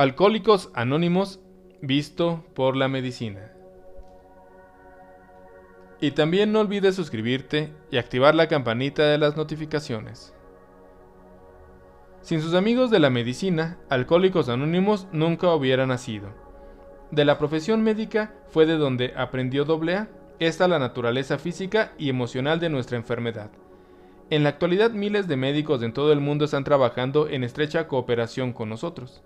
Alcohólicos Anónimos, visto por la medicina. Y también no olvides suscribirte y activar la campanita de las notificaciones. Sin sus amigos de la medicina, Alcohólicos Anónimos nunca hubiera nacido. De la profesión médica fue de donde aprendió AA, esta la naturaleza física y emocional de nuestra enfermedad. En la actualidad miles de médicos en todo el mundo están trabajando en estrecha cooperación con nosotros.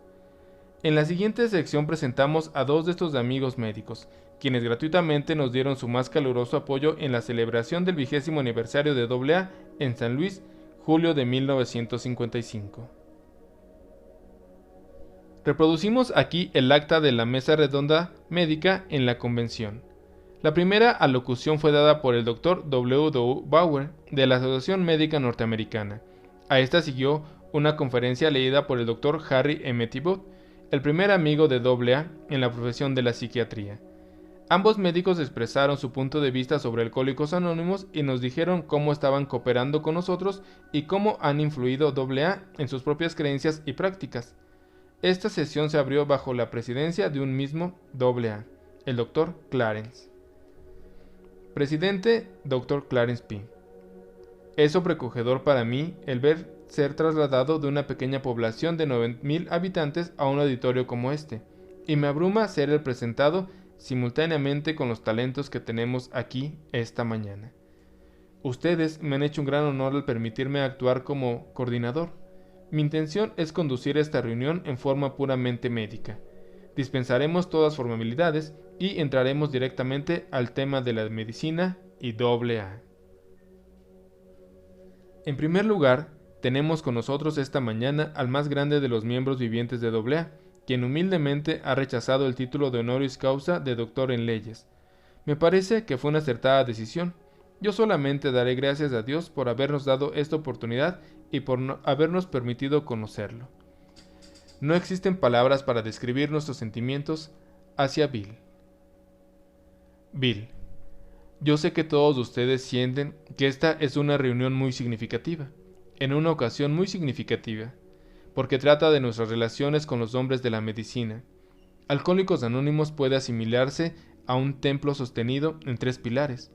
En la siguiente sección presentamos a dos de estos amigos médicos, quienes gratuitamente nos dieron su más caluroso apoyo en la celebración del 20º aniversario de AA en San Luis, julio de 1955. Reproducimos aquí el acta de la mesa redonda médica en la convención. La primera alocución fue dada por el Dr. W. W. Bauer de la Asociación Médica Norteamericana. A esta siguió una conferencia leída por el Dr. Harry M. Thibault, el primer amigo de AA en la profesión de la psiquiatría. Ambos médicos expresaron su punto de vista sobre Alcohólicos Anónimos y nos dijeron cómo estaban cooperando con nosotros y cómo han influido AA en sus propias creencias y prácticas. Esta sesión se abrió bajo la presidencia de un mismo AA, el Dr. Clarence. Presidente Dr. Clarence P. Es sobrecogedor para mí el ver ser trasladado de una pequeña población de 9,000 habitantes a un auditorio como este, y me abruma ser el presentado simultáneamente con los talentos que tenemos aquí esta mañana. Ustedes me han hecho un gran honor al permitirme actuar como coordinador. Mi intención es conducir esta reunión en forma puramente médica. Dispensaremos todas formalidades y entraremos directamente al tema de la medicina y AA. En primer lugar, tenemos con nosotros esta mañana al más grande de los miembros vivientes de AA, quien humildemente ha rechazado el título de honoris causa de doctor en leyes. Me parece que fue una acertada decisión. Yo solamente daré gracias a Dios por habernos dado esta oportunidad y por habernos permitido conocerlo. No existen palabras para describir nuestros sentimientos hacia Bill. Bill, yo sé que todos ustedes sienten que esta es una reunión muy significativa, en una ocasión muy significativa, porque trata de nuestras relaciones con los hombres de la medicina. Alcohólicos Anónimos puede asimilarse a un templo sostenido en 3 pilares.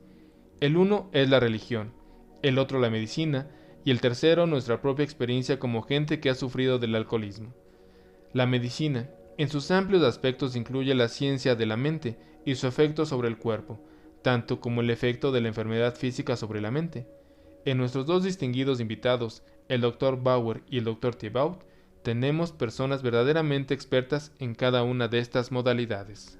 El uno es la religión, el otro la medicina y el tercero nuestra propia experiencia como gente que ha sufrido del alcoholismo. La medicina, en sus amplios aspectos, incluye la ciencia de la mente y su efecto sobre el cuerpo, tanto como el efecto de la enfermedad física sobre la mente. En nuestros dos distinguidos invitados, el Dr. Bauer y el Dr. Thibault, tenemos personas verdaderamente expertas en cada una de estas modalidades.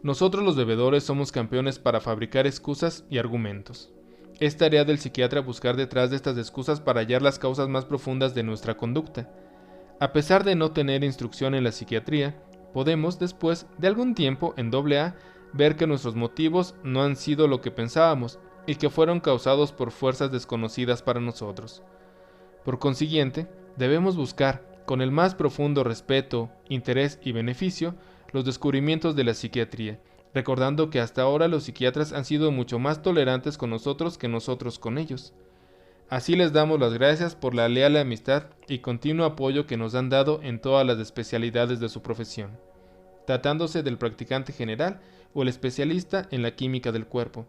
Nosotros los bebedores somos campeones para fabricar excusas y argumentos. Es tarea del psiquiatra buscar detrás de estas excusas para hallar las causas más profundas de nuestra conducta. A pesar de no tener instrucción en la psiquiatría, podemos, después de algún tiempo en AA, ver que nuestros motivos no han sido lo que pensábamos y que fueron causados por fuerzas desconocidas para nosotros. Por consiguiente, debemos buscar, con el más profundo respeto, interés y beneficio, los descubrimientos de la psiquiatría, recordando que hasta ahora los psiquiatras han sido mucho más tolerantes con nosotros que nosotros con ellos. Así les damos las gracias por la leal amistad y continuo apoyo que nos han dado en todas las especialidades de su profesión, tratándose del practicante general o el especialista en la química del cuerpo.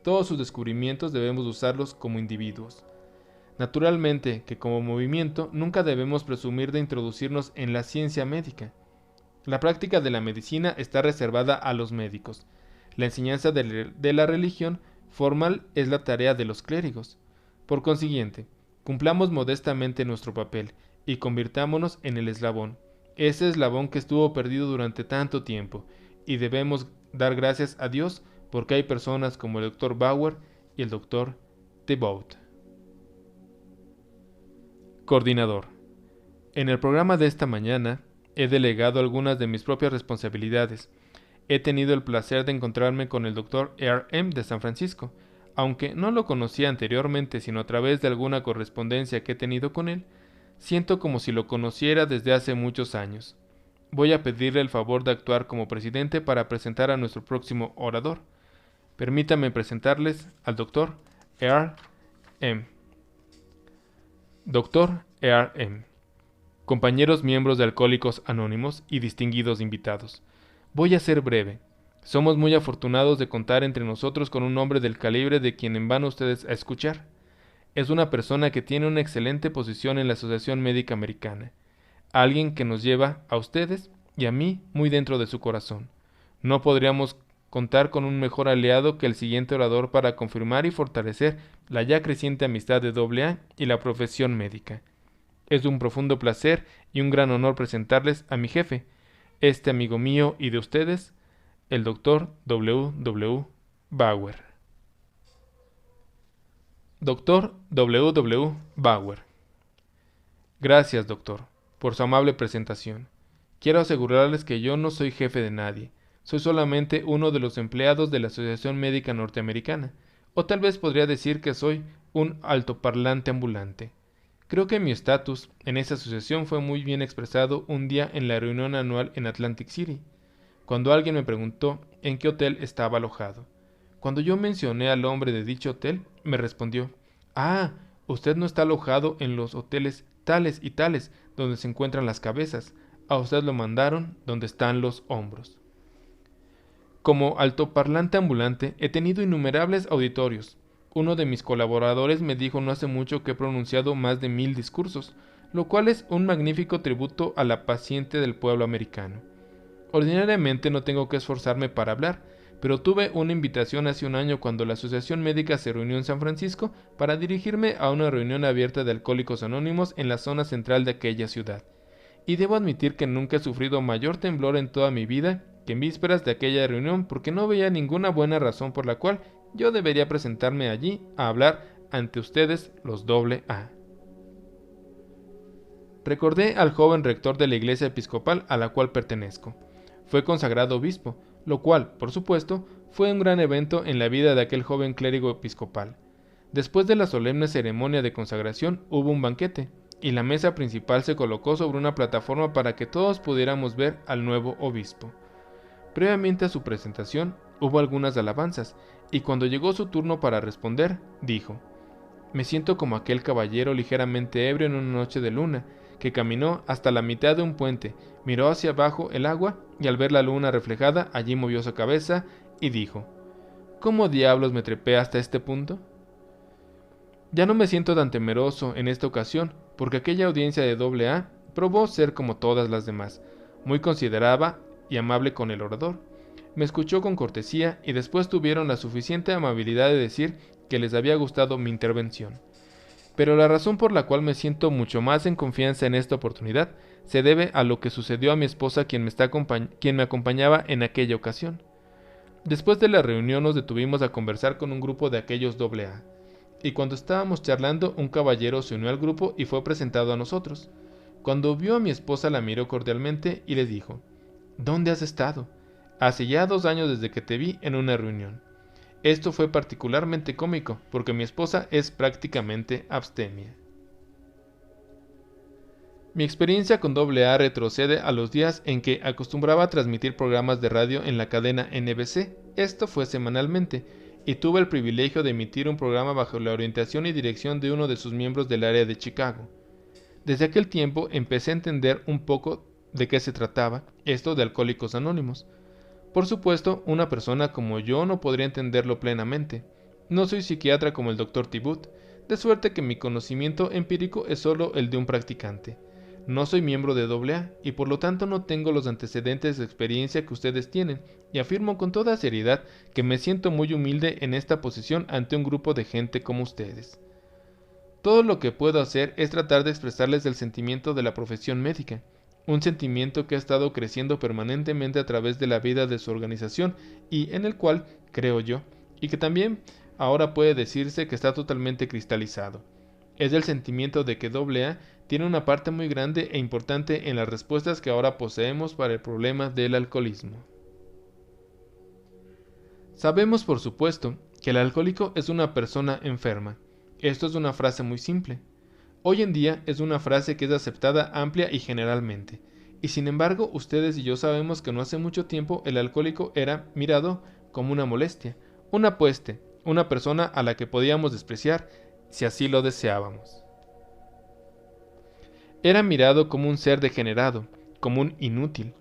Todos sus descubrimientos debemos usarlos como individuos. Naturalmente que como movimiento nunca debemos presumir de introducirnos en la ciencia médica. La práctica de la medicina está reservada a los médicos. La enseñanza de la religión formal es la tarea de los clérigos. Por consiguiente, cumplamos modestamente nuestro papel y convirtámonos en el eslabón, ese eslabón que estuvo perdido durante tanto tiempo, y debemos dar gracias a Dios porque hay personas como el Dr. Bauer y el Dr. Thibault. Coordinador. En el programa de esta mañana he delegado algunas de mis propias responsabilidades. He tenido el placer de encontrarme con el Dr. R.M. de San Francisco. Aunque no lo conocía anteriormente sino a través de alguna correspondencia que he tenido con él, siento como si lo conociera desde hace muchos años. Voy a pedirle el favor de actuar como presidente para presentar a nuestro próximo orador. Permítame presentarles al Dr. R.M. Dr. R.M. compañeros miembros de Alcohólicos Anónimos y distinguidos invitados. Voy a ser breve. Somos muy afortunados de contar entre nosotros con un hombre del calibre de quien van ustedes a escuchar. Es una persona que tiene una excelente posición en la Asociación Médica Americana. Alguien que nos lleva a ustedes y a mí muy dentro de su corazón. No podríamos contar con un mejor aliado que el siguiente orador para confirmar y fortalecer la ya creciente amistad de AA y la profesión médica. Es un profundo placer y un gran honor presentarles a mi jefe, este amigo mío y de ustedes, el Dr. W. Bauer. Dr. W. Bauer. Gracias, doctor, por su amable presentación. Quiero asegurarles que yo no soy jefe de nadie. Soy solamente uno de los empleados de la Asociación Médica Norteamericana, o tal vez podría decir que soy un altoparlante ambulante. Creo que mi estatus en esa asociación fue muy bien expresado un día en la reunión anual en Atlantic City, cuando alguien me preguntó en qué hotel estaba alojado. Cuando yo mencioné al hombre de dicho hotel, me respondió: «Ah, usted no está alojado en los hoteles tales y tales, donde se encuentran las cabezas. A usted lo mandaron donde están los hombros». Como altoparlante ambulante he tenido innumerables auditorios. Uno de mis colaboradores me dijo no hace mucho que he pronunciado más de 1000 discursos, lo cual es un magnífico tributo a la paciencia del pueblo americano. Ordinariamente no tengo que esforzarme para hablar, pero tuve una invitación hace un año cuando la Asociación Médica se reunió en San Francisco para dirigirme a una reunión abierta de Alcohólicos Anónimos en la zona central de aquella ciudad. Y debo admitir que nunca he sufrido mayor temblor en toda mi vida que en vísperas de aquella reunión, porque no veía ninguna buena razón por la cual yo debería presentarme allí a hablar ante ustedes los AA. Recordé al joven rector de la iglesia episcopal a la cual pertenezco. Fue consagrado obispo, lo cual, por supuesto, fue un gran evento en la vida de aquel joven clérigo episcopal. Después de la solemne ceremonia de consagración hubo un banquete, y la mesa principal se colocó sobre una plataforma para que todos pudiéramos ver al nuevo obispo. Previamente a su presentación hubo algunas alabanzas, y cuando llegó su turno para responder, dijo: «Me siento como aquel caballero ligeramente ebrio en una noche de luna, que caminó hasta la mitad de un puente, miró hacia abajo el agua, y al ver la luna reflejada, allí movió su cabeza, y dijo: ¿Cómo diablos me trepé hasta este punto?». Ya no me siento tan temeroso en esta ocasión, porque aquella audiencia de AA probó ser como todas las demás, muy considerada y amable con el orador. Me escuchó con cortesía y después tuvieron la suficiente amabilidad de decir que les había gustado mi intervención. Pero la razón por la cual me siento mucho más en confianza en esta oportunidad se debe a lo que sucedió a mi esposa, quien me acompañaba en aquella ocasión. Después de la reunión nos detuvimos a conversar con un grupo de aquellos AA, y cuando estábamos charlando un caballero se unió al grupo y fue presentado a nosotros. Cuando vio a mi esposa la miró cordialmente y le dijo: «¿Dónde has estado? Hace ya 2 años desde que te vi en una reunión». Esto fue particularmente cómico, porque mi esposa es prácticamente abstemia. Mi experiencia con AA retrocede a los días en que acostumbraba a transmitir programas de radio en la cadena NBC. Esto fue semanalmente, y tuve el privilegio de emitir un programa bajo la orientación y dirección de uno de sus miembros del área de Chicago. Desde aquel tiempo empecé a entender un poco de qué se trataba esto de Alcohólicos Anónimos. Por supuesto, una persona como yo no podría entenderlo plenamente. No soy psiquiatra como el Dr. Tiebout, de suerte que mi conocimiento empírico es solo el de un practicante. No soy miembro de AA y por lo tanto no tengo los antecedentes de experiencia que ustedes tienen, y afirmo con toda seriedad que me siento muy humilde en esta posición ante un grupo de gente como ustedes. Todo lo que puedo hacer es tratar de expresarles el sentimiento de la profesión médica, un sentimiento que ha estado creciendo permanentemente a través de la vida de su organización y en el cual, creo yo, y que también ahora puede decirse que está totalmente cristalizado. Es el sentimiento de que AA tiene una parte muy grande e importante en las respuestas que ahora poseemos para el problema del alcoholismo. Sabemos, por supuesto, que el alcohólico es una persona enferma. Esto es una frase muy simple. Hoy en día es una frase que es aceptada amplia y generalmente, y sin embargo ustedes y yo sabemos que no hace mucho tiempo el alcohólico era mirado como una molestia, una peste, una persona a la que podíamos despreciar si así lo deseábamos. Era mirado como un ser degenerado, como un inútil.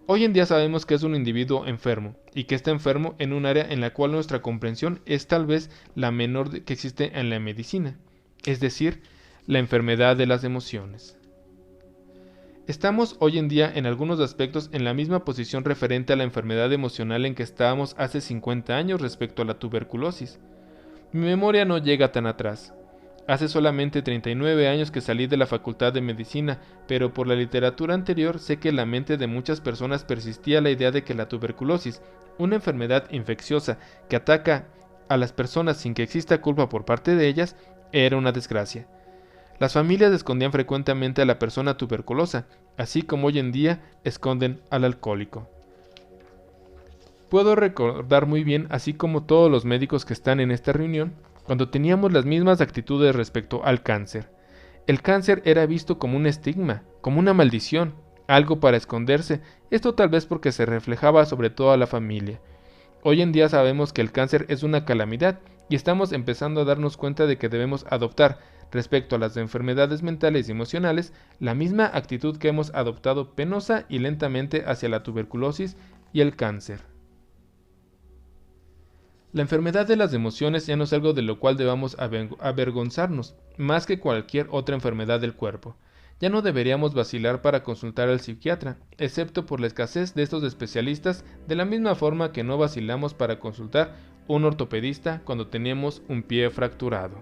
Hoy en día sabemos que es un individuo enfermo, y que está enfermo en un área en la cual nuestra comprensión es tal vez la menor que existe en la medicina, es decir, la enfermedad de las emociones. Estamos hoy en día en algunos aspectos en la misma posición referente a la enfermedad emocional en que estábamos hace 50 años respecto a la tuberculosis. Mi memoria no llega tan atrás. Hace solamente 39 años que salí de la Facultad de Medicina, pero por la literatura anterior sé que en la mente de muchas personas persistía la idea de que la tuberculosis, una enfermedad infecciosa que ataca a las personas sin que exista culpa por parte de ellas, era una desgracia. Las familias escondían frecuentemente a la persona tuberculosa, así como hoy en día esconden al alcohólico. Puedo recordar muy bien, así como todos los médicos que están en esta reunión, cuando teníamos las mismas actitudes respecto al cáncer. El cáncer era visto como un estigma, como una maldición, algo para esconderse, esto tal vez porque se reflejaba sobre toda la familia. Hoy en día sabemos que el cáncer es una calamidad y estamos empezando a darnos cuenta de que debemos adoptar, respecto a las enfermedades mentales y emocionales, la misma actitud que hemos adoptado penosa y lentamente hacia la tuberculosis y el cáncer. La enfermedad de las emociones ya no es algo de lo cual debamos avergonzarnos, más que cualquier otra enfermedad del cuerpo. Ya no deberíamos vacilar para consultar al psiquiatra, excepto por la escasez de estos especialistas, de la misma forma que no vacilamos para consultar un ortopedista cuando tenemos un pie fracturado.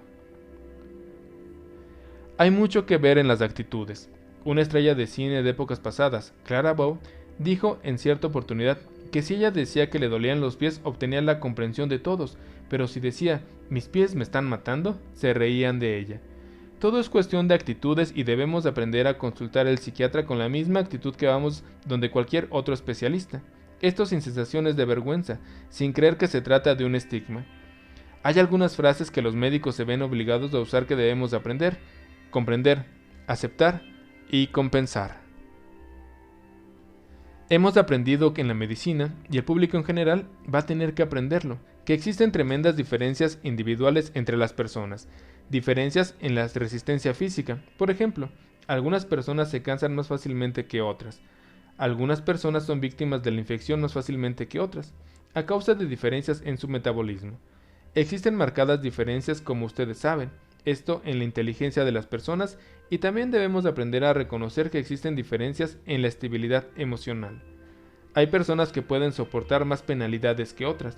Hay mucho que ver en las actitudes. Una estrella de cine de épocas pasadas, Clara Bow, dijo en cierta oportunidad que si ella decía que le dolían los pies obtenía la comprensión de todos, pero si decía «mis pies me están matando», se reían de ella. Todo es cuestión de actitudes y debemos aprender a consultar al psiquiatra con la misma actitud que vamos donde cualquier otro especialista. Esto sin sensaciones de vergüenza, sin creer que se trata de un estigma. Hay algunas frases que los médicos se ven obligados a usar que debemos aprender, comprender, aceptar y compensar. Hemos aprendido que en la medicina, y el público en general, va a tener que aprenderlo, que existen tremendas diferencias individuales entre las personas, diferencias en la resistencia física. Por ejemplo, algunas personas se cansan más fácilmente que otras. Algunas personas son víctimas de la infección más fácilmente que otras, a causa de diferencias en su metabolismo. Existen marcadas diferencias como ustedes saben, esto en la inteligencia de las personas, y también debemos aprender a reconocer que existen diferencias en la estabilidad emocional. Hay personas que pueden soportar más penalidades que otras.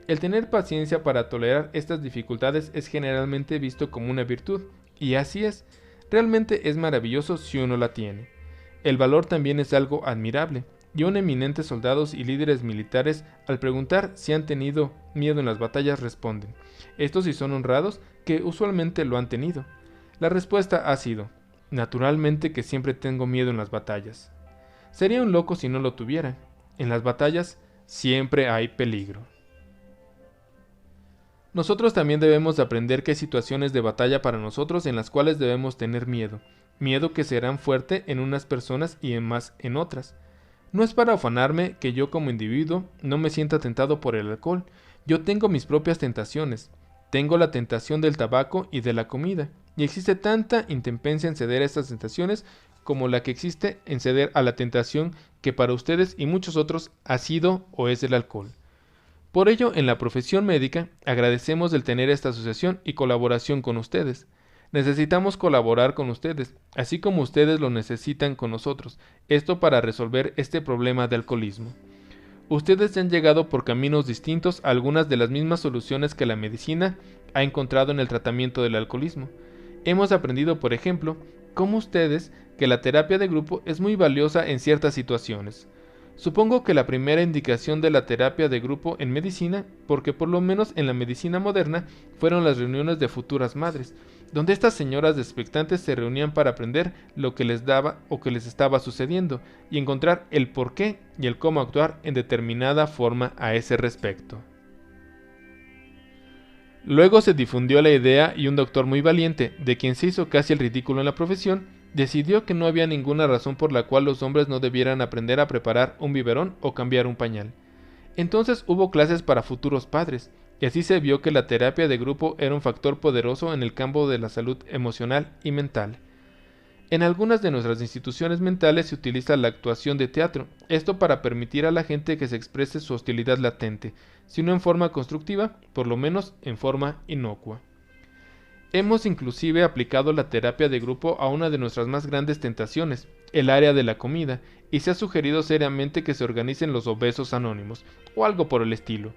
El tener paciencia para tolerar estas dificultades es generalmente visto como una virtud, y así es, realmente es maravilloso si uno la tiene. El valor también es algo admirable, y un eminentes soldados y líderes militares, al preguntar si han tenido miedo en las batallas, responden: estos sí son honrados, que usualmente lo han tenido. La respuesta ha sido: naturalmente que siempre tengo miedo en las batallas. Sería un loco si no lo tuviera. En las batallas siempre hay peligro. Nosotros también debemos aprender que hay situaciones de batalla para nosotros en las cuales debemos tener miedo, miedo que serán fuerte en unas personas y más en otras. No es para afanarme que yo como individuo no me sienta tentado por el alcohol. Yo tengo mis propias tentaciones. Tengo la tentación del tabaco y de la comida, y existe tanta intempencia en ceder a estas tentaciones como la que existe en ceder a la tentación que para ustedes y muchos otros ha sido o es el alcohol. Por ello, en la profesión médica, agradecemos el tener esta asociación y colaboración con ustedes. Necesitamos colaborar con ustedes, así como ustedes lo necesitan con nosotros, esto para resolver este problema de alcoholismo. Ustedes han llegado por caminos distintos a algunas de las mismas soluciones que la medicina ha encontrado en el tratamiento del alcoholismo. Hemos aprendido, por ejemplo, como ustedes, que la terapia de grupo es muy valiosa en ciertas situaciones. Supongo que la primera indicación de la terapia de grupo en medicina, porque por lo menos en la medicina moderna, fueron las reuniones de futuras madres, donde estas señoras expectantes se reunían para aprender lo que les daba o que les estaba sucediendo y encontrar el por qué y el cómo actuar en determinada forma a ese respecto. Luego se difundió la idea y un doctor muy valiente, de quien se hizo casi el ridículo en la profesión, decidió que no había ninguna razón por la cual los hombres no debieran aprender a preparar un biberón o cambiar un pañal. Entonces hubo clases para futuros padres, y así se vio que la terapia de grupo era un factor poderoso en el campo de la salud emocional y mental. En algunas de nuestras instituciones mentales se utiliza la actuación de teatro, esto para permitir a la gente que se exprese su hostilidad latente, si no en forma constructiva, por lo menos en forma inocua. Hemos inclusive aplicado la terapia de grupo a una de nuestras más grandes tentaciones, el área de la comida, y se ha sugerido seriamente que se organicen los obesos anónimos, o algo por el estilo.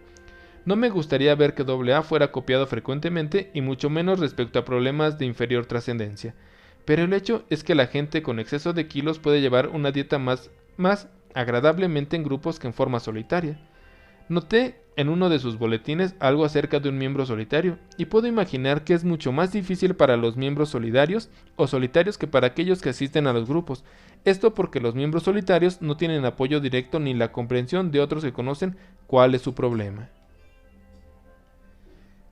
No me gustaría ver que AA fuera copiado frecuentemente y mucho menos respecto a problemas de inferior trascendencia, pero el hecho es que la gente con exceso de kilos puede llevar una dieta más agradablemente en grupos que en forma solitaria. Noté en uno de sus boletines algo acerca de un miembro solitario, y puedo imaginar que es mucho más difícil para los miembros solidarios o solitarios que para aquellos que asisten a los grupos. Esto porque los miembros solitarios no tienen apoyo directo ni la comprensión de otros que conocen cuál es su problema.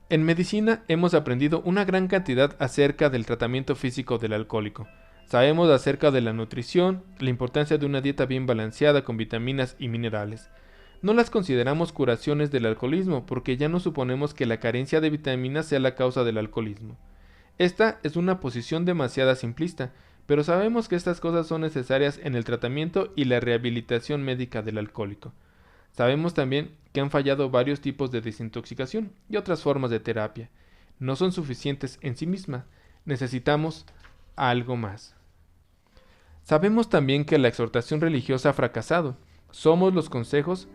En medicina hemos aprendido una gran cantidad acerca del tratamiento físico del alcohólico. Sabemos acerca de la nutrición, la importancia de una dieta bien balanceada con vitaminas y minerales. No las consideramos curaciones del alcoholismo porque ya no suponemos que la carencia de vitaminas sea la causa del alcoholismo. Esta es una posición demasiado simplista, pero sabemos que estas cosas son necesarias en el tratamiento y la rehabilitación médica del alcohólico. Sabemos también que han fallado varios tipos de desintoxicación y otras formas de terapia. No son suficientes en sí mismas, necesitamos algo más. Sabemos también que la exhortación religiosa ha fracasado. Somos los consejos,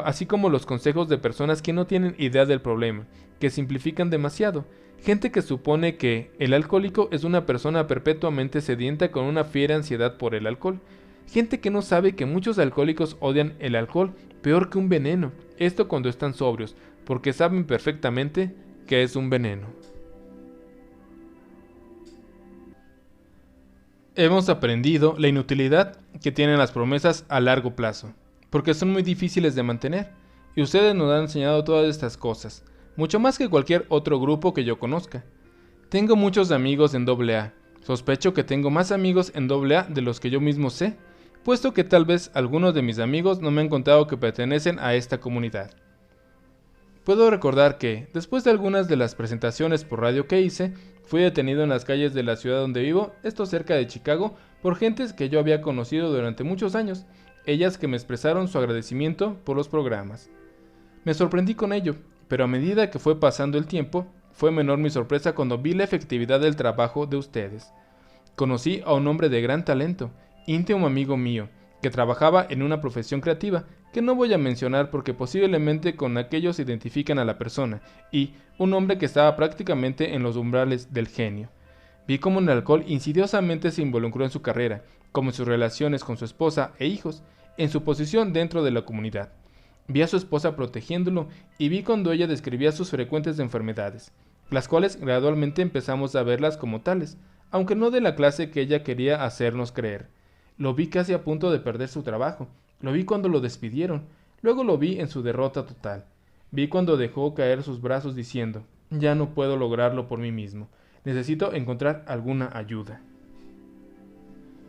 así como los consejos de personas que no tienen idea del problema, que simplifican demasiado. Gente que supone que el alcohólico es una persona perpetuamente sedienta con una fiera ansiedad por el alcohol. Gente que no sabe que muchos alcohólicos odian el alcohol peor que un veneno, esto cuando están sobrios, porque saben perfectamente que es un veneno. Hemos aprendido la inutilidad que tienen las promesas a largo plazo, porque son muy difíciles de mantener, y ustedes nos han enseñado todas estas cosas, mucho más que cualquier otro grupo que yo conozca. Tengo muchos amigos en AA, sospecho que tengo más amigos en AA de los que yo mismo sé, puesto que tal vez algunos de mis amigos no me han contado que pertenecen a esta comunidad. Puedo recordar que, después de algunas de las presentaciones por radio que hice, fui detenido en las calles de la ciudad donde vivo, esto cerca de Chicago, por gentes que yo había conocido durante muchos años, ellas que me expresaron su agradecimiento por los programas. Me sorprendí con ello, pero a medida que fue pasando el tiempo, fue menor mi sorpresa cuando vi la efectividad del trabajo de ustedes. Conocí a un hombre de gran talento, íntimo amigo mío, que trabajaba en una profesión creativa, que no voy a mencionar porque posiblemente con aquellos identifican a la persona, y un hombre que estaba prácticamente en los umbrales del genio. Vi cómo el alcohol insidiosamente se involucró en su carrera, como en sus relaciones con su esposa e hijos, en su posición dentro de la comunidad. Vi a su esposa protegiéndolo y vi cuando ella describía sus frecuentes enfermedades, las cuales gradualmente empezamos a verlas como tales, aunque no de la clase que ella quería hacernos creer. Lo vi casi a punto de perder su trabajo, lo vi cuando lo despidieron, luego lo vi en su derrota total. Vi cuando dejó caer sus brazos diciendo, ya no puedo lograrlo por mí mismo, necesito encontrar alguna ayuda.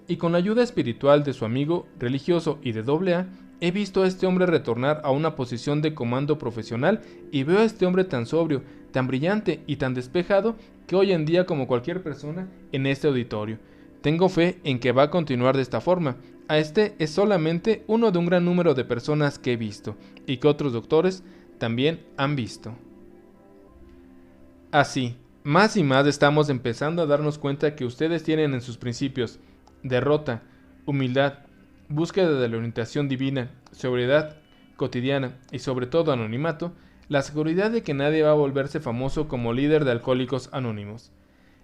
Y con la ayuda espiritual de su amigo religioso y de AA, he visto a este hombre retornar a una posición de comando profesional y veo a este hombre tan sobrio, tan brillante y tan despejado que hoy en día como cualquier persona en este auditorio. Tengo fe en que va a continuar de esta forma. A este es solamente uno de un gran número de personas que he visto y que otros doctores también han visto. Así, más y más estamos empezando a darnos cuenta que ustedes tienen en sus principios derrota, humildad, búsqueda de la orientación divina, sobriedad cotidiana y sobre todo anonimato, la seguridad de que nadie va a volverse famoso como líder de Alcohólicos Anónimos.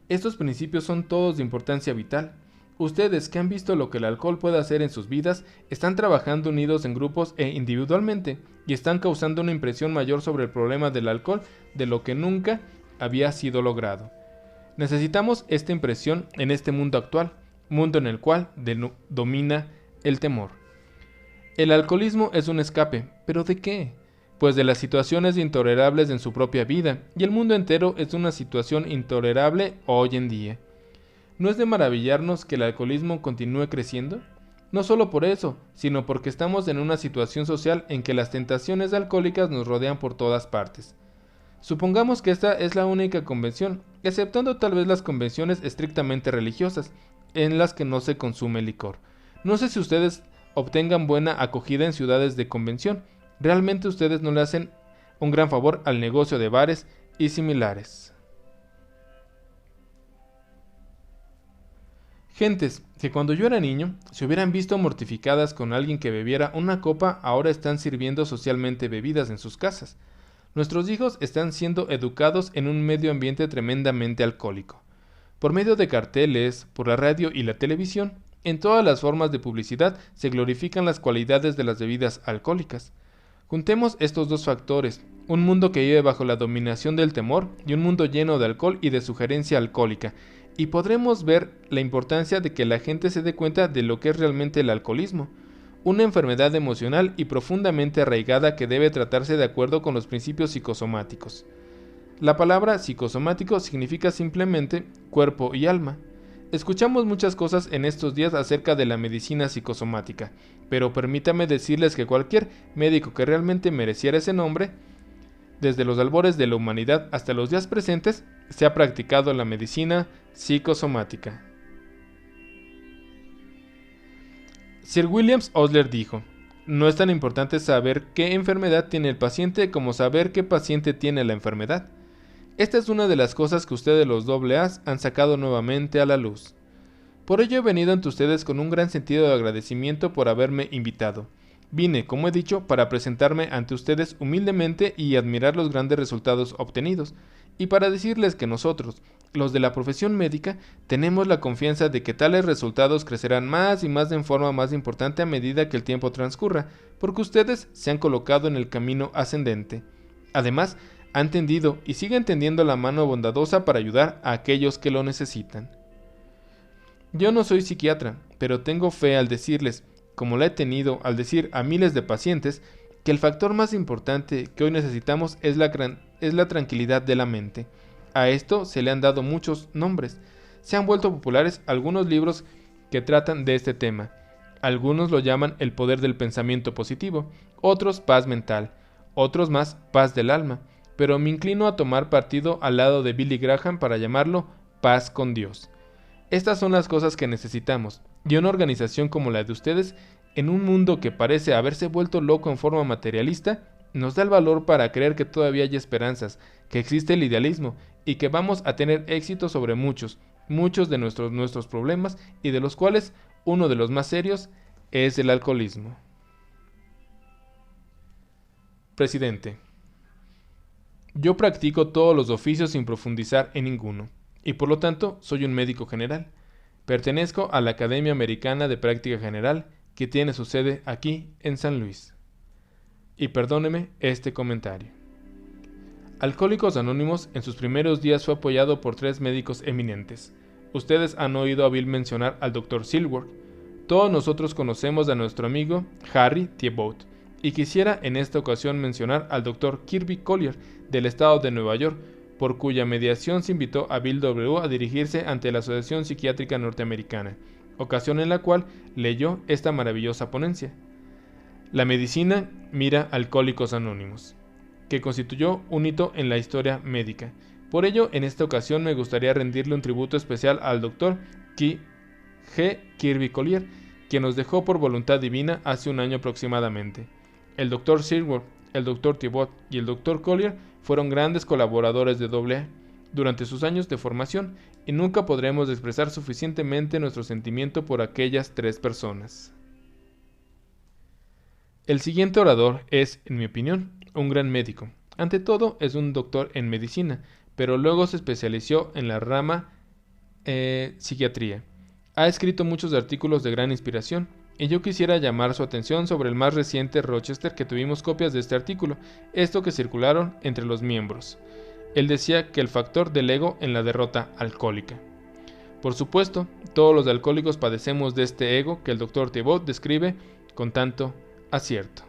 Estos principios son todos de importancia vital. Ustedes que han visto lo que el alcohol puede hacer en sus vidas, están trabajando unidos en grupos e individualmente y están causando una impresión mayor sobre el problema del alcohol de lo que nunca había sido logrado. Necesitamos esta impresión en este mundo actual, mundo en el cual domina el temor. El alcoholismo es un escape, ¿pero de qué? Pues de las situaciones intolerables en su propia vida, y el mundo entero es una situación intolerable hoy en día. ¿No es de maravillarnos que el alcoholismo continúe creciendo? No solo por eso, sino porque estamos en una situación social en que las tentaciones alcohólicas nos rodean por todas partes. Supongamos que esta es la única convención, exceptuando tal vez las convenciones estrictamente religiosas, en las que no se consume licor. No sé si ustedes obtengan buena acogida en ciudades de convención. Realmente ustedes no le hacen un gran favor al negocio de bares y similares. Gentes que cuando yo era niño se hubieran visto mortificadas con alguien que bebiera una copa, ahora están sirviendo socialmente bebidas en sus casas. Nuestros hijos están siendo educados en un medio ambiente tremendamente alcohólico. Por medio de carteles, por la radio y la televisión, en todas las formas de publicidad se glorifican las cualidades de las bebidas alcohólicas. Juntemos estos dos factores, un mundo que vive bajo la dominación del temor y un mundo lleno de alcohol y de sugerencia alcohólica, y podremos ver la importancia de que la gente se dé cuenta de lo que es realmente el alcoholismo, una enfermedad emocional y profundamente arraigada que debe tratarse de acuerdo con los principios psicosomáticos. La palabra psicosomático significa simplemente cuerpo y alma. Escuchamos muchas cosas en estos días acerca de la medicina psicosomática, pero permítame decirles que cualquier médico que realmente mereciera ese nombre, desde los albores de la humanidad hasta los días presentes, se ha practicado la medicina psicosomática. Sir William Osler dijo: no es tan importante saber qué enfermedad tiene el paciente como saber qué paciente tiene la enfermedad. Esta es una de las cosas que ustedes los AA han sacado nuevamente a la luz. Por ello he venido ante ustedes con un gran sentido de agradecimiento por haberme invitado. Vine, como he dicho, para presentarme ante ustedes humildemente y admirar los grandes resultados obtenidos, y para decirles que nosotros, los de la profesión médica, tenemos la confianza de que tales resultados crecerán más y más en forma más importante a medida que el tiempo transcurra, porque ustedes se han colocado en el camino ascendente. Además, han tendido y siguen tendiendo la mano bondadosa para ayudar a aquellos que lo necesitan. Yo no soy psiquiatra, pero tengo fe al decirles, como la he tenido al decir a miles de pacientes, que el factor más importante que hoy necesitamos es la tranquilidad de la mente. A esto se le han dado muchos nombres. Se han vuelto populares algunos libros que tratan de este tema. Algunos lo llaman el poder del pensamiento positivo, otros paz mental, otros más paz del alma, pero me inclino a tomar partido al lado de Billy Graham para llamarlo paz con Dios. Estas son las cosas que necesitamos, y una organización como la de ustedes, en un mundo que parece haberse vuelto loco en forma materialista, nos da el valor para creer que todavía hay esperanzas, que existe el idealismo, y que vamos a tener éxito sobre muchos de nuestros problemas, y de los cuales uno de los más serios es el alcoholismo. Presidente: yo practico todos los oficios sin profundizar en ninguno, y por lo tanto soy un médico general. Pertenezco a la Academia Americana de Práctica General, que tiene su sede aquí en San Luis. Y perdóneme este comentario. Alcohólicos Anónimos en sus primeros días fue apoyado por 3 médicos eminentes. Ustedes han oído a Bill mencionar al Dr. Silworth. Todos nosotros conocemos a nuestro amigo Harry Thibault, y quisiera en esta ocasión mencionar al Dr. Kirby Collier del estado de Nueva York, por cuya mediación se invitó a Bill W. a dirigirse ante la Asociación Psiquiátrica Norteamericana, ocasión en la cual leyó esta maravillosa ponencia. La medicina mira Alcohólicos Anónimos, que constituyó un hito en la historia médica. Por ello, en esta ocasión me gustaría rendirle un tributo especial al Dr. G. Kirby Collier, quien nos dejó por voluntad divina hace un año aproximadamente. El Dr. Silworth, el Dr. Thibault y el Dr. Collier fueron grandes colaboradores de AA durante sus años de formación, y nunca podremos expresar suficientemente nuestro sentimiento por aquellas 3 personas. El siguiente orador es, en mi opinión, un gran médico. Ante todo, es un doctor en medicina, pero luego se especializó en la rama psiquiatría. Ha escrito muchos artículos de gran inspiración, y yo quisiera llamar su atención sobre el más reciente Rochester, que tuvimos copias de este artículo, esto que circularon entre los miembros. Él decía que el factor del ego en la derrota alcohólica. Por supuesto, todos los alcohólicos padecemos de este ego que el Dr. Thibault describe con tanto acierto.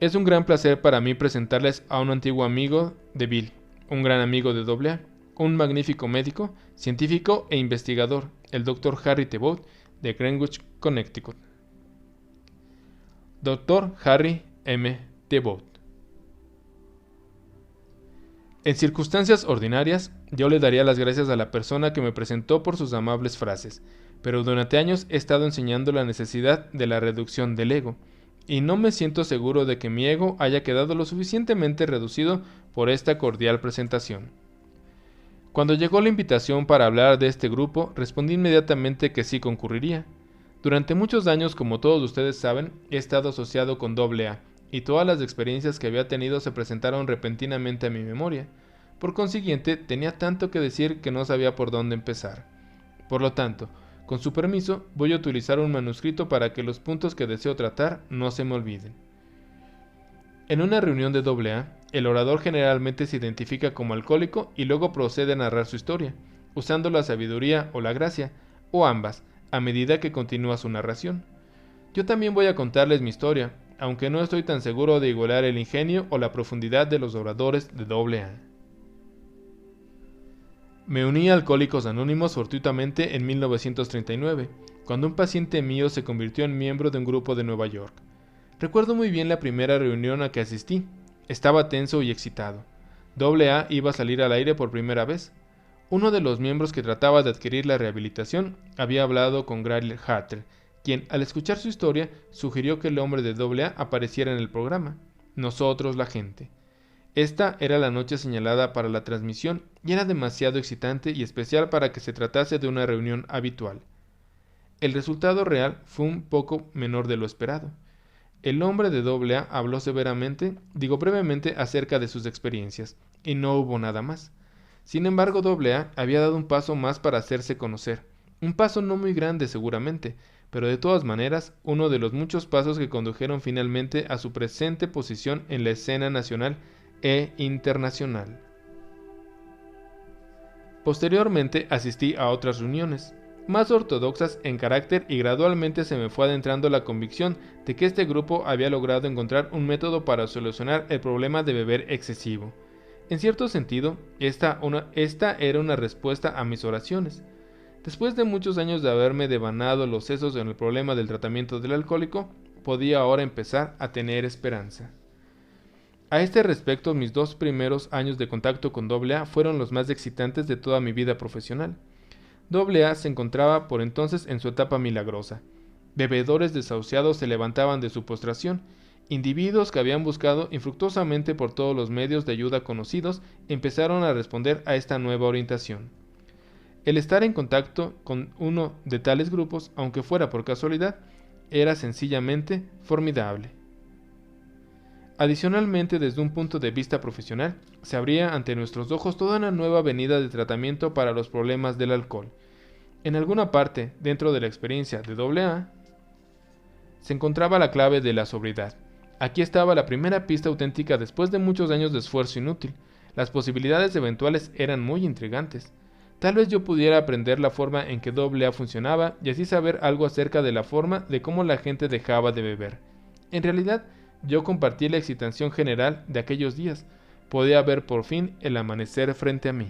Es un gran placer para mí presentarles a un antiguo amigo de Bill, un gran amigo de AA, un magnífico médico, científico e investigador, el Dr. Harry Thibault de Greenwich, Connecticut. Dr. Harry M. Thibault. En circunstancias ordinarias, yo le daría las gracias a la persona que me presentó por sus amables frases, pero durante años he estado enseñando la necesidad de la reducción del ego, y no me siento seguro de que mi ego haya quedado lo suficientemente reducido por esta cordial presentación. Cuando llegó la invitación para hablar de este grupo, respondí inmediatamente que sí concurriría. Durante muchos años, como todos ustedes saben, he estado asociado con AA, y todas las experiencias que había tenido se presentaron repentinamente a mi memoria. Por consiguiente, tenía tanto que decir que no sabía por dónde empezar. Por lo tanto, con su permiso, voy a utilizar un manuscrito para que los puntos que deseo tratar no se me olviden. En una reunión de AA, el orador generalmente se identifica como alcohólico y luego procede a narrar su historia, usando la sabiduría o la gracia, o ambas, a medida que continúa su narración. Yo también voy a contarles mi historia, aunque no estoy tan seguro de igualar el ingenio o la profundidad de los oradores de AA. Me uní a Alcohólicos Anónimos fortuitamente en 1939, cuando un paciente mío se convirtió en miembro de un grupo de Nueva York. Recuerdo muy bien la primera reunión a que asistí. Estaba tenso y excitado. AA iba a salir al aire por primera vez. Uno de los miembros que trataba de adquirir la rehabilitación había hablado con Grady Hatter, quien, al escuchar su historia, sugirió que el hombre de AA apareciera en el programa. Nosotros, la gente. Esta era la noche señalada para la transmisión y era demasiado excitante y especial para que se tratase de una reunión habitual. El resultado real fue un poco menor de lo esperado. El hombre de AA habló brevemente acerca de sus experiencias, y no hubo nada más. Sin embargo, AA había dado un paso más para hacerse conocer, un paso no muy grande seguramente, pero de todas maneras, uno de los muchos pasos que condujeron finalmente a su presente posición en la escena nacional e internacional. Posteriormente asistí a otras reuniones, más ortodoxas en carácter, y gradualmente se me fue adentrando la convicción de que este grupo había logrado encontrar un método para solucionar el problema de beber excesivo. En cierto sentido, esta era una respuesta a mis oraciones. Después de muchos años de haberme devanado los sesos en el problema del tratamiento del alcohólico, podía ahora empezar a tener esperanza. A este respecto, mis 2 primeros años de contacto con AA fueron los más excitantes de toda mi vida profesional. AA se encontraba por entonces en su etapa milagrosa. Bebedores desahuciados se levantaban de su postración. Individuos que habían buscado infructuosamente por todos los medios de ayuda conocidos empezaron a responder a esta nueva orientación. El estar en contacto con uno de tales grupos, aunque fuera por casualidad, era sencillamente formidable. Adicionalmente, desde un punto de vista profesional, se abría ante nuestros ojos toda una nueva avenida de tratamiento para los problemas del alcohol. En alguna parte, dentro de la experiencia de AA, se encontraba la clave de la sobriedad. Aquí estaba la primera pista auténtica después de muchos años de esfuerzo inútil. Las posibilidades eventuales eran muy intrigantes. Tal vez yo pudiera aprender la forma en que AA funcionaba y así saber algo acerca de la forma de cómo la gente dejaba de beber. En realidad, yo compartí la excitación general de aquellos días. Podía ver por fin el amanecer frente a mí.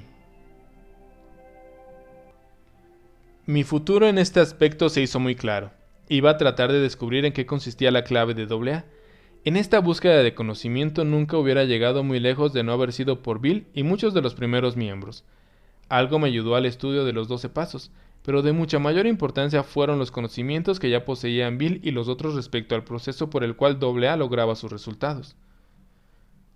Mi futuro en este aspecto se hizo muy claro. Iba a tratar de descubrir en qué consistía la clave de AA. En esta búsqueda de conocimiento nunca hubiera llegado muy lejos de no haber sido por Bill y muchos de los primeros miembros. Algo me ayudó al estudio de los 12 pasos, pero de mucha mayor importancia fueron los conocimientos que ya poseían Bill y los otros respecto al proceso por el cual AA lograba sus resultados.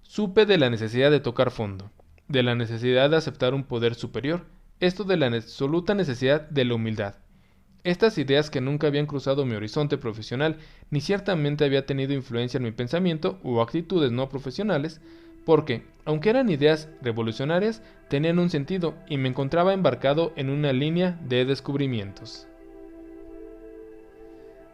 Supe de la necesidad de tocar fondo, de la necesidad de aceptar un poder superior, esto de la absoluta necesidad de la humildad. Estas ideas que nunca habían cruzado mi horizonte profesional, ni ciertamente había tenido influencia en mi pensamiento o actitudes no profesionales, porque, aunque eran ideas revolucionarias, tenían un sentido y me encontraba embarcado en una línea de descubrimientos.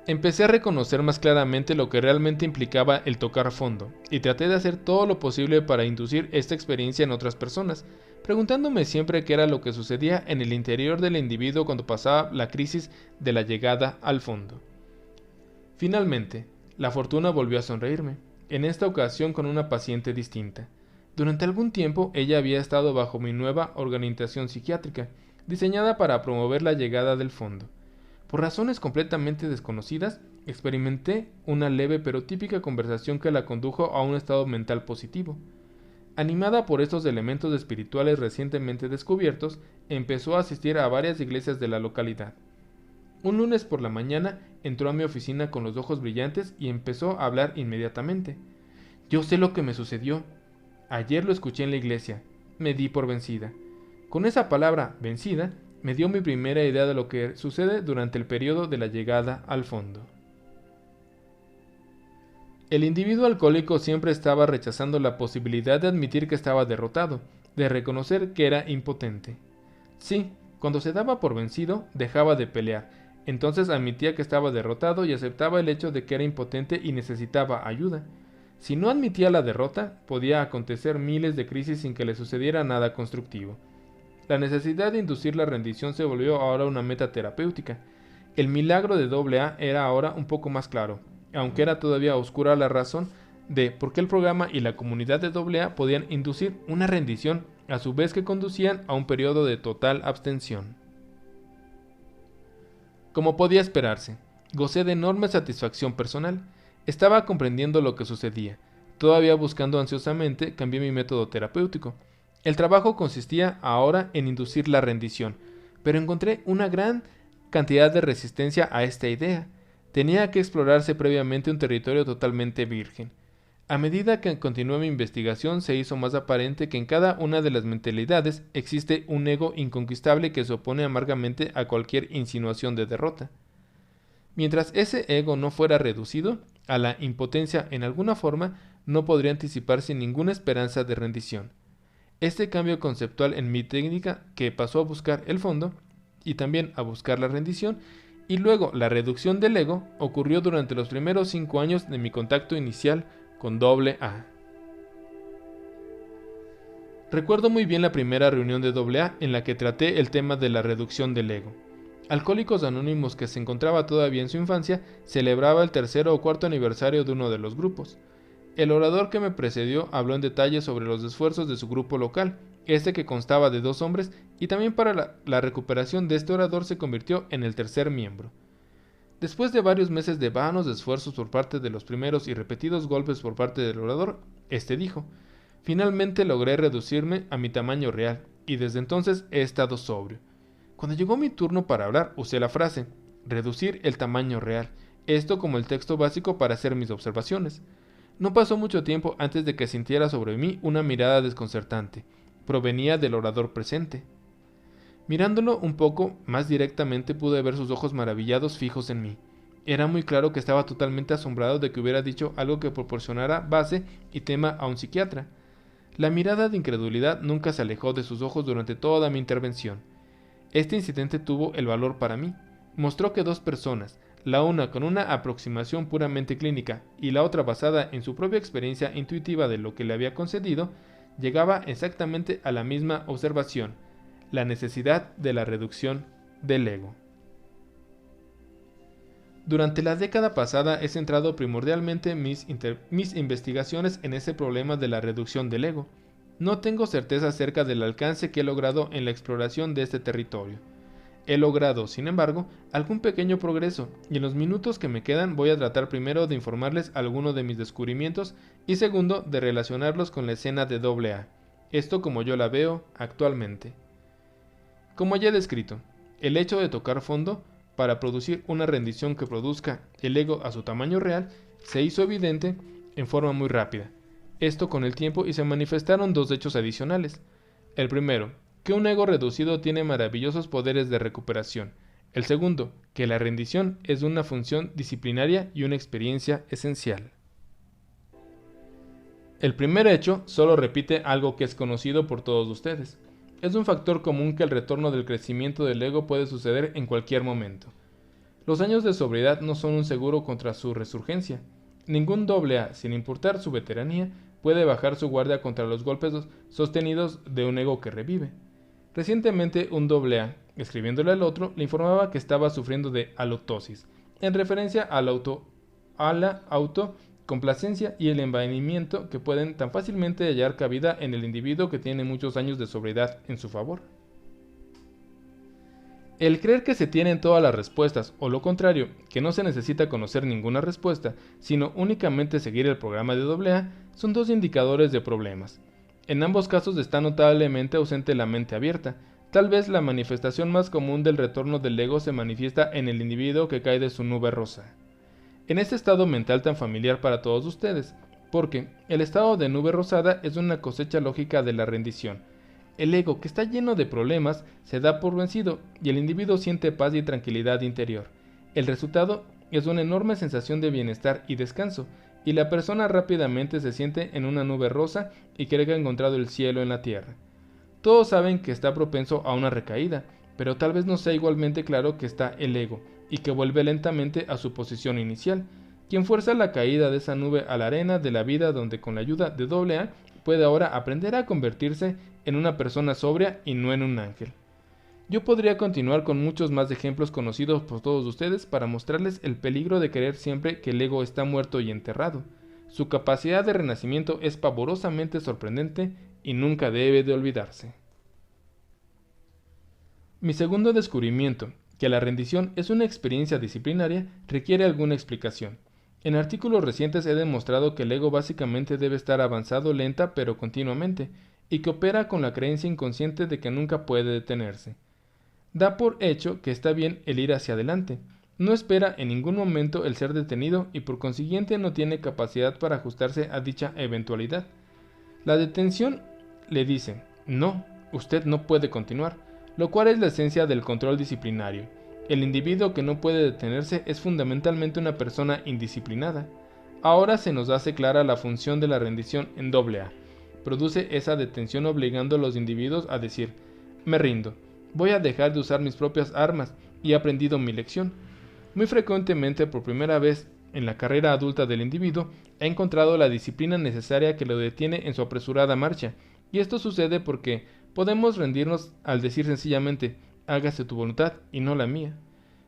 Empecé a reconocer más claramente lo que realmente implicaba el tocar fondo, y traté de hacer todo lo posible para inducir esta experiencia en otras personas, preguntándome siempre qué era lo que sucedía en el interior del individuo cuando pasaba la crisis de la llegada al fondo. Finalmente, la fortuna volvió a sonreírme, en esta ocasión con una paciente distinta. Durante algún tiempo ella había estado bajo mi nueva organización psiquiátrica, diseñada para promover la llegada del fondo. Por razones completamente desconocidas, experimenté una leve pero típica conversación que la condujo a un estado mental positivo. Animada por estos elementos espirituales recientemente descubiertos, empezó a asistir a varias iglesias de la localidad. Un lunes por la mañana entró a mi oficina con los ojos brillantes y empezó a hablar inmediatamente. Yo sé lo que me sucedió. Ayer lo escuché en la iglesia. Me di por vencida. Con esa palabra, vencida, me dio mi primera idea de lo que sucede durante el periodo de la llegada al fondo. El individuo alcohólico siempre estaba rechazando la posibilidad de admitir que estaba derrotado, de reconocer que era impotente. Sí, cuando se daba por vencido, dejaba de pelear, entonces admitía que estaba derrotado y aceptaba el hecho de que era impotente y necesitaba ayuda. Si no admitía la derrota, podía acontecer miles de crisis sin que le sucediera nada constructivo. La necesidad de inducir la rendición se volvió ahora una meta terapéutica. El milagro de AA era ahora un poco más claro, aunque era todavía oscura la razón de por qué el programa y la comunidad de AA podían inducir una rendición, a su vez que conducían a un periodo de total abstención. Como podía esperarse, gocé de enorme satisfacción personal. Estaba comprendiendo lo que sucedía. Todavía buscando ansiosamente, cambié mi método terapéutico. El trabajo consistía ahora en inducir la rendición, pero encontré una gran cantidad de resistencia a esta idea. Tenía que explorarse previamente un territorio totalmente virgen. A medida que continué mi investigación, se hizo más aparente que en cada una de las mentalidades existe un ego inconquistable que se opone amargamente a cualquier insinuación de derrota. Mientras ese ego no fuera reducido a la impotencia en alguna forma, no podría anticiparse ninguna esperanza de rendición. Este cambio conceptual en mi técnica, que pasó a buscar el fondo y también a buscar la rendición, y luego la reducción del ego, ocurrió durante los primeros 5 años de mi contacto inicial con AA. Recuerdo muy bien la primera reunión de AA en la que traté el tema de la reducción del ego. Alcohólicos Anónimos, que se encontraba todavía en su infancia, celebraba el 3º o 4º aniversario de uno de los grupos. El orador que me precedió habló en detalle sobre los esfuerzos de su grupo local, que constaba de 2 hombres, y también para la recuperación de este orador se convirtió en el 3er miembro. Después de varios meses de vanos esfuerzos por parte de los primeros y repetidos golpes por parte del orador, dijo: finalmente logré reducirme a mi tamaño real, y desde entonces he estado sobrio. Cuando llegó mi turno para hablar, usé la frase, reducir el tamaño real, esto como el texto básico para hacer mis observaciones. No pasó mucho tiempo antes de que sintiera sobre mí una mirada desconcertante. Provenía del orador presente. Mirándolo un poco más directamente pude ver sus ojos maravillados fijos en mí. Era muy claro que estaba totalmente asombrado de que hubiera dicho algo que proporcionara base y tema a un psiquiatra. La mirada de incredulidad nunca se alejó de sus ojos durante toda mi intervención. Este incidente tuvo el valor para mí. Mostró que 2 personas, la una con una aproximación puramente clínica y la otra basada en su propia experiencia intuitiva de lo que le había concedido, llegaba exactamente a la misma observación: la necesidad de la reducción del ego. Durante la década pasada he centrado primordialmente mis investigaciones en ese problema de la reducción del ego. No tengo certeza acerca del alcance que he logrado en la exploración de este territorio. He logrado, sin embargo, algún pequeño progreso, y en los minutos que me quedan voy a tratar primero de informarles alguno de mis descubrimientos y segundo de relacionarlos con la escena de AA, esto como yo la veo actualmente. Como ya he descrito, el hecho de tocar fondo para producir una rendición que produzca el ego a su tamaño real se hizo evidente en forma muy rápida. Esto con el tiempo, y se manifestaron 2 hechos adicionales. El primero, que un ego reducido tiene maravillosos poderes de recuperación. El segundo, que la rendición es una función disciplinaria y una experiencia esencial. El primer hecho solo repite algo que es conocido por todos ustedes. Es un factor común que el retorno del crecimiento del ego puede suceder en cualquier momento. Los años de sobriedad no son un seguro contra su resurgencia. Ningún AA, sin importar su veteranía, puede bajar su guardia contra los golpes sostenidos de un ego que revive. Recientemente un AA, escribiéndole al otro, le informaba que estaba sufriendo de halitosis, en referencia a la autocomplacencia y el envanecimiento que pueden tan fácilmente hallar cabida en el individuo que tiene muchos años de sobriedad en su favor. El creer que se tienen todas las respuestas, o lo contrario, que no se necesita conocer ninguna respuesta, sino únicamente seguir el programa de AA, son 2 indicadores de problemas. En ambos casos está notablemente ausente la mente abierta. Tal vez la manifestación más común del retorno del ego se manifiesta en el individuo que cae de su nube rosa. En este estado mental tan familiar para todos ustedes, porque el estado de nube rosada es una cosecha lógica de la rendición. El ego, que está lleno de problemas, se da por vencido y el individuo siente paz y tranquilidad interior. El resultado es una enorme sensación de bienestar y descanso, y la persona rápidamente se siente en una nube rosa y cree que ha encontrado el cielo en la tierra. Todos saben que está propenso a una recaída, pero tal vez no sea igualmente claro que está el ego, y que vuelve lentamente a su posición inicial, quien fuerza la caída de esa nube a la arena de la vida, donde con la ayuda de AA puede ahora aprender a convertirse en una persona sobria y no en un ángel. Yo podría continuar con muchos más ejemplos conocidos por todos ustedes para mostrarles el peligro de creer siempre que el ego está muerto y enterrado. Su capacidad de renacimiento es pavorosamente sorprendente y nunca debe de olvidarse. Mi segundo descubrimiento, que la rendición es una experiencia disciplinaria, requiere alguna explicación. En artículos recientes he demostrado que el ego básicamente debe estar avanzado lenta pero continuamente, y que opera con la creencia inconsciente de que nunca puede detenerse. Da por hecho que está bien el ir hacia adelante. No espera en ningún momento el ser detenido y por consiguiente no tiene capacidad para ajustarse a dicha eventualidad. La detención le dice, no, usted no puede continuar, lo cual es la esencia del control disciplinario. El individuo que no puede detenerse es fundamentalmente una persona indisciplinada. Ahora se nos hace clara la función de la rendición en AA. Produce esa detención obligando a los individuos a decir, me rindo. Voy a dejar de usar mis propias armas y he aprendido mi lección. Muy frecuentemente, por primera vez en la carrera adulta del individuo, ha encontrado la disciplina necesaria que lo detiene en su apresurada marcha, y esto sucede porque podemos rendirnos al decir sencillamente, hágase tu voluntad y no la mía.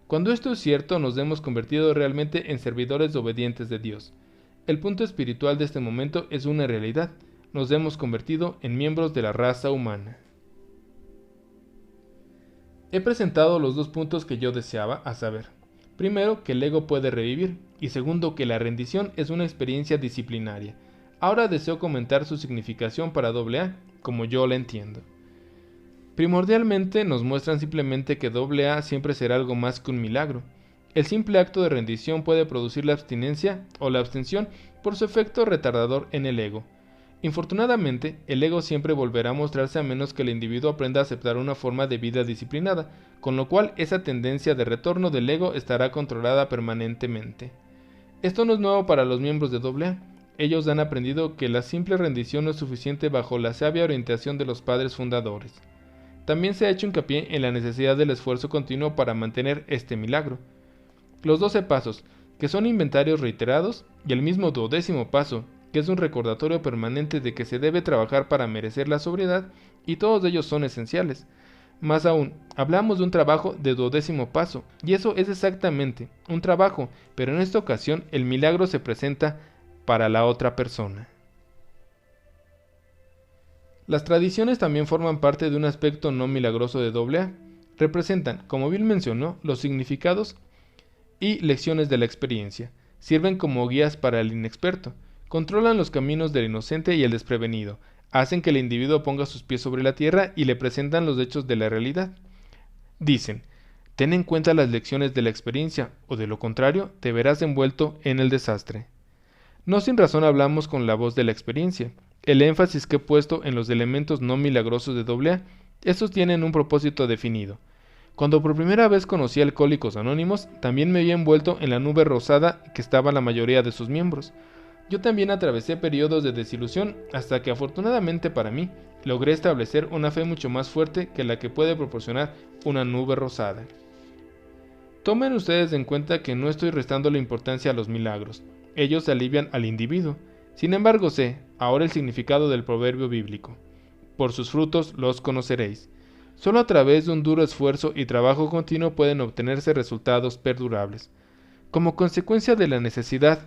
Cuando esto es cierto, nos hemos convertido realmente en servidores obedientes de Dios. El punto espiritual de este momento es una realidad. Nos hemos convertido en miembros de la raza humana. He presentado los dos puntos que yo deseaba, a saber, primero, que el ego puede revivir, y segundo, que la rendición es una experiencia disciplinaria. Ahora deseo comentar su significación para AA, como yo la entiendo. Primordialmente nos muestran simplemente que AA siempre será algo más que un milagro. El simple acto de rendición puede producir la abstinencia o la abstención por su efecto retardador en el ego. Infortunadamente, el ego siempre volverá a mostrarse a menos que el individuo aprenda a aceptar una forma de vida disciplinada, con lo cual esa tendencia de retorno del ego estará controlada permanentemente. Esto no es nuevo para los miembros de AA. Ellos han aprendido que la simple rendición no es suficiente bajo la sabia orientación de los padres fundadores. También se ha hecho hincapié en la necesidad del esfuerzo continuo para mantener este milagro. Los 12 pasos, que son inventarios reiterados, y el mismo 12º paso, que es un recordatorio permanente de que se debe trabajar para merecer la sobriedad, y todos ellos son esenciales. Más aún, hablamos de un trabajo de 12º paso, y eso es exactamente un trabajo, pero en esta ocasión el milagro se presenta para la otra persona. Las tradiciones también forman parte de un aspecto no milagroso de AA. Representan, como Bill mencionó, los significados y lecciones de la experiencia. Sirven como guías para el inexperto. Controlan los caminos del inocente y el desprevenido. Hacen que el individuo ponga sus pies sobre la tierra y le presentan los hechos de la realidad. Dicen, ten en cuenta las lecciones de la experiencia, o de lo contrario, te verás envuelto en el desastre. No sin razón hablamos con la voz de la experiencia. El énfasis que he puesto en los elementos no milagrosos de AA, estos tienen un propósito definido. Cuando por primera vez conocí a Alcohólicos Anónimos, también me había envuelto en la nube rosada que estaba la mayoría de sus miembros. Yo también atravesé periodos de desilusión hasta que afortunadamente para mí, logré establecer una fe mucho más fuerte que la que puede proporcionar una nube rosada. Tomen ustedes en cuenta que no estoy restando la importancia a los milagros. Ellos alivian al individuo. Sin embargo sé, ahora el significado del proverbio bíblico. Por sus frutos los conoceréis. Solo a través de un duro esfuerzo y trabajo continuo pueden obtenerse resultados perdurables. Como consecuencia de la necesidad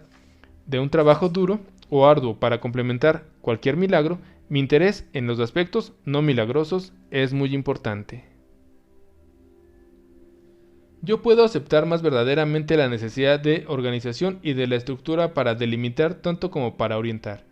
de un trabajo duro o arduo para complementar cualquier milagro, mi interés en los aspectos no milagrosos es muy importante. Yo puedo aceptar más verdaderamente la necesidad de organización y de la estructura para delimitar tanto como para orientar.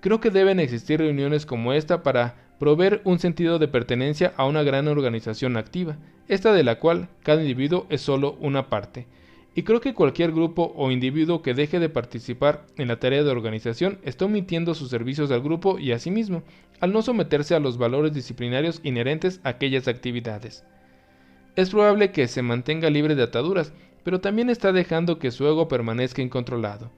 Creo que deben existir reuniones como esta para proveer un sentido de pertenencia a una gran organización activa, esta de la cual cada individuo es solo una parte. Y creo que cualquier grupo o individuo que deje de participar en la tarea de organización está omitiendo sus servicios al grupo y a sí mismo, al no someterse a los valores disciplinarios inherentes a aquellas actividades. Es probable que se mantenga libre de ataduras, pero también está dejando que su ego permanezca incontrolado.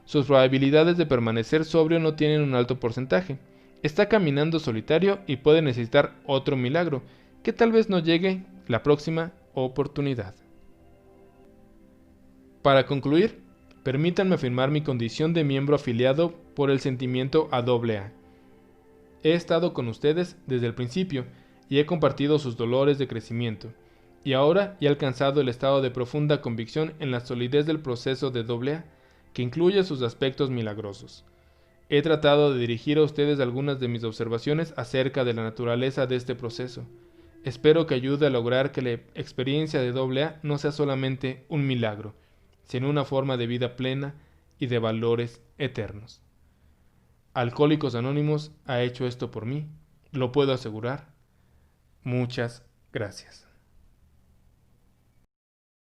Sus probabilidades de permanecer sobrio no tienen un alto porcentaje. Está caminando solitario y puede necesitar otro milagro, que tal vez no llegue la próxima oportunidad. Para concluir, permítanme afirmar mi condición de miembro afiliado por el sentimiento a AA. He estado con ustedes desde el principio y he compartido sus dolores de crecimiento, y ahora he alcanzado el estado de profunda convicción en la solidez del proceso de AA, que incluye sus aspectos milagrosos. He tratado de dirigir a ustedes algunas de mis observaciones acerca de la naturaleza de este proceso. Espero que ayude a lograr que la experiencia de AA no sea solamente un milagro, sino una forma de vida plena y de valores eternos. Alcohólicos Anónimos ha hecho esto por mí, lo puedo asegurar. Muchas gracias.